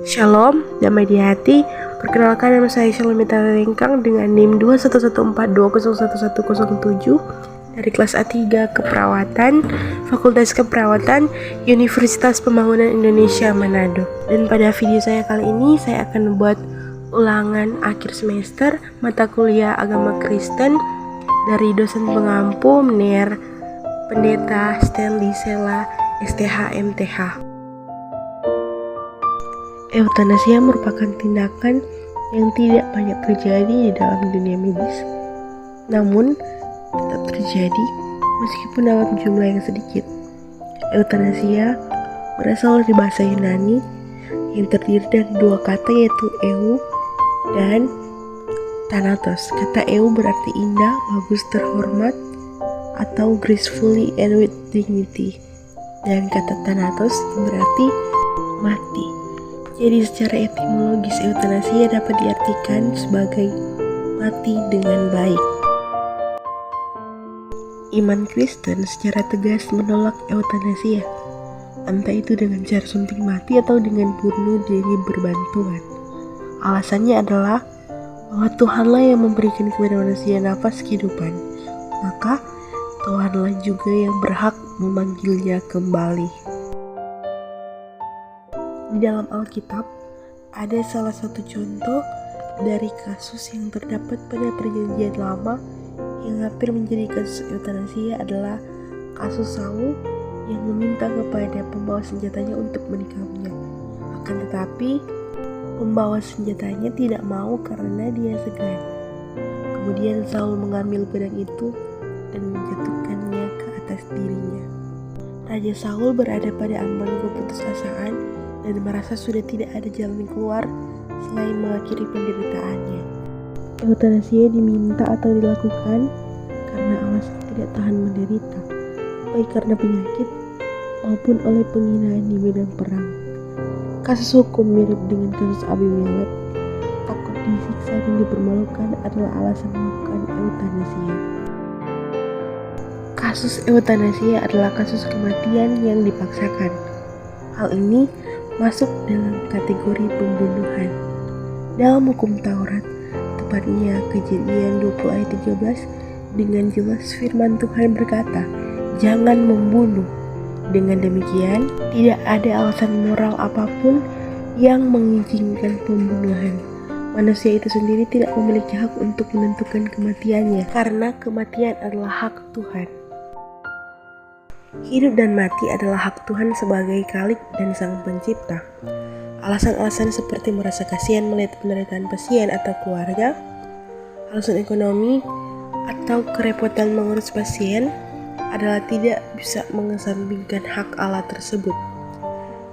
Shalom, damai di hati. Perkenalkan, nama saya Shalom Lengkang dengan NIM 21142011107 dari kelas A3 Keperawatan, Fakultas Keperawatan, Universitas Pembangunan Indonesia Manado. Dan pada video saya kali ini, saya akan membuat ulangan akhir semester mata kuliah agama Kristen dari dosen pengampu Mner Pendeta Stanley Sela, STH MTH. Eutanasia merupakan tindakan yang tidak banyak terjadi di dalam dunia medis, namun tetap terjadi meskipun dalam jumlah yang sedikit. Eutanasia berasal dari bahasa Yunani yang terdiri dari dua kata, yaitu eu dan thanatos. Kata eu berarti indah, bagus, terhormat, atau gracefully and with dignity, dan kata thanatos berarti mati. Jadi secara etimologis eutanasia dapat diartikan sebagai mati dengan baik. Iman Kristen secara tegas menolak eutanasia, entah itu dengan cara suntik mati atau dengan bunuh diri berbantuan. Alasannya adalah bahwa Tuhanlah yang memberikan kepada manusia nafas kehidupan, maka Tuhanlah juga yang berhak memanggilnya kembali. Di dalam Alkitab, ada salah satu contoh dari kasus yang terdapat pada Perjanjian Lama yang hampir menjadi kasus eutanasia adalah kasus Saul yang meminta kepada pembawa senjatanya untuk menikahnya. Akan tetapi, pembawa senjatanya tidak mau karena dia segan. Kemudian Saul mengambil pedang itu dan menjatuhkannya ke atas dirinya. Raja Saul berada pada ambang keputusasaan dan merasa sudah tidak ada jalan keluar selain mengakhiri penderitaannya. Eutanasia diminta atau dilakukan karena alasan tidak tahan menderita, baik karena penyakit maupun oleh penghinaan di medan perang. Kasus hukum mirip dengan kasus Abimelek, takut disiksa dan dipermalukan adalah alasan melakukan eutanasia. Kasus eutanasia adalah kasus kematian yang dipaksakan. Hal ini masuk dalam kategori pembunuhan. Dalam hukum Taurat, tepatnya Kejadian 20 ayat 13, dengan jelas firman Tuhan berkata, "Jangan membunuh." Dengan demikian, tidak ada alasan moral apapun yang mengizinkan pembunuhan. Manusia itu sendiri tidak memiliki hak untuk menentukan kematiannya, karena kematian adalah hak Tuhan. Hidup dan mati adalah hak Tuhan sebagai Khalik dan Sang Pencipta. Alasan-alasan seperti merasa kasihan melihat penderitaan pasien atau keluarga, alasan ekonomi, atau kerepotan mengurus pasien adalah tidak bisa mengesampingkan hak Allah tersebut.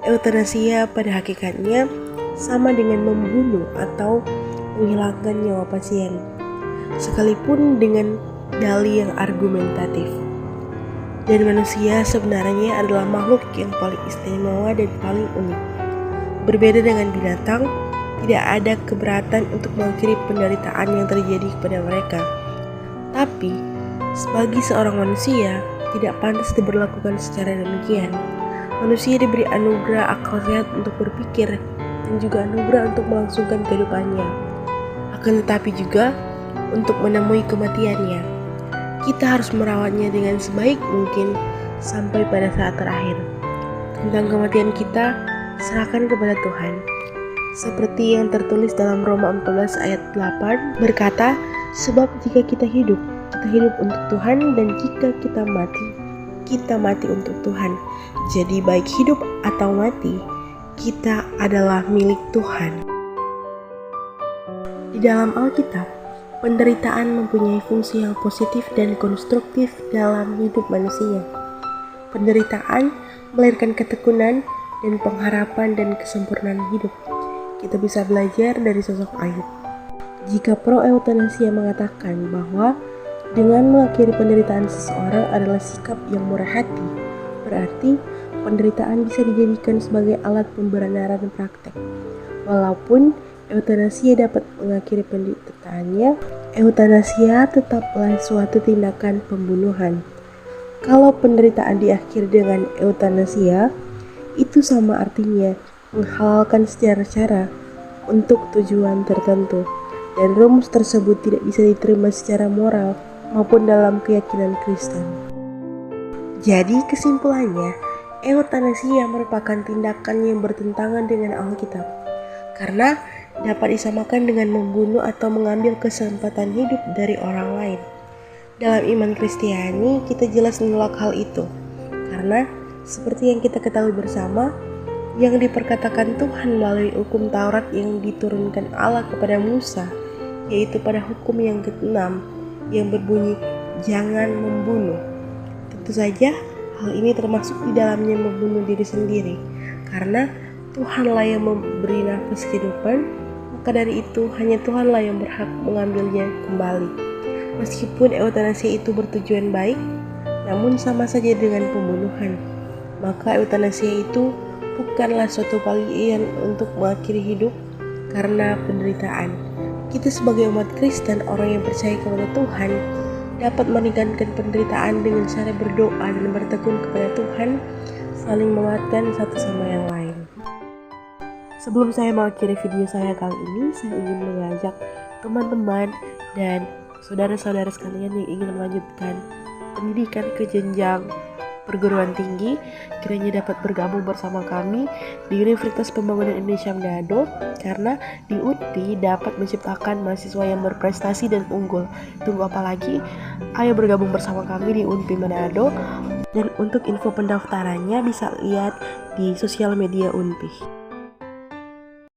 Eutanasia pada hakikatnya sama dengan membunuh atau menghilangkan nyawa pasien, sekalipun dengan dalih yang argumentatif. Dan manusia sebenarnya adalah makhluk yang paling istimewa dan paling unik. Berbeda dengan binatang, tidak ada keberatan untuk mengakhiri penderitaan yang terjadi kepada mereka. Tapi, sebagai seorang manusia, tidak pantas diberlakukan secara demikian. Manusia diberi anugerah akal sehat untuk berpikir dan juga anugerah untuk melangsungkan kehidupannya. Akan tetapi juga untuk menemui kematiannya. Kita harus merawatnya dengan sebaik mungkin sampai pada saat terakhir. Tentang kematian kita, serahkan kepada Tuhan. Seperti yang tertulis dalam Roma 14 ayat 8 berkata, "Sebab jika kita hidup untuk Tuhan, dan jika kita mati untuk Tuhan. Jadi baik hidup atau mati, kita adalah milik Tuhan." Di dalam Alkitab, penderitaan mempunyai fungsi yang positif dan konstruktif dalam hidup manusia. Penderitaan melahirkan ketekunan dan pengharapan dan kesempurnaan hidup. Kita bisa belajar dari sosok Ayub. Jika pro-eutanasia mengatakan bahwa dengan mengakhiri penderitaan seseorang adalah sikap yang murah hati, berarti penderitaan bisa dijadikan sebagai alat pembenaran praktek. Walaupun eutanasia dapat mengakhiri penderitaannya, eutanasia tetaplah suatu tindakan pembunuhan. Kalau penderitaan diakhiri dengan eutanasia, itu sama artinya menghalalkan secara cara untuk tujuan tertentu, dan rumus tersebut tidak bisa diterima secara moral maupun dalam keyakinan Kristen. Jadi kesimpulannya, eutanasia merupakan tindakan yang bertentangan dengan Alkitab, karena dapat disamakan dengan membunuh atau mengambil kesempatan hidup dari orang lain. Dalam iman Kristiani, kita jelas menolak hal itu, karena seperti yang kita ketahui bersama, yang diperkatakan Tuhan melalui hukum Taurat yang diturunkan Allah kepada Musa, yaitu pada hukum yang ke-6 yang berbunyi jangan membunuh. Tentu saja hal ini termasuk di dalamnya membunuh diri sendiri, karena Tuhanlah yang memberi nafas kehidupan, maka dari itu hanya Tuhanlah yang berhak mengambilnya kembali. Meskipun eutanasi itu bertujuan baik, namun sama saja dengan pembunuhan, maka eutanasi itu bukanlah suatu pilihan untuk mengakhiri hidup karena penderitaan. Kita sebagai umat Kristen, orang yang percaya kepada Tuhan, dapat meringankan penderitaan dengan cara berdoa dan bertekun kepada Tuhan, saling menguatkan satu sama yang lain. Sebelum saya mengakhiri video saya kali ini, saya ingin mengajak teman-teman dan saudara-saudara sekalian yang ingin melanjutkan pendidikan ke jenjang perguruan tinggi, kiranya dapat bergabung bersama kami di Universitas Pembangunan Indonesia Manado, karena di UNPI dapat menciptakan mahasiswa yang berprestasi dan unggul. Tunggu apa lagi? Ayo bergabung bersama kami di UNPI Manado, dan untuk info pendaftarannya bisa lihat di sosial media UNPI.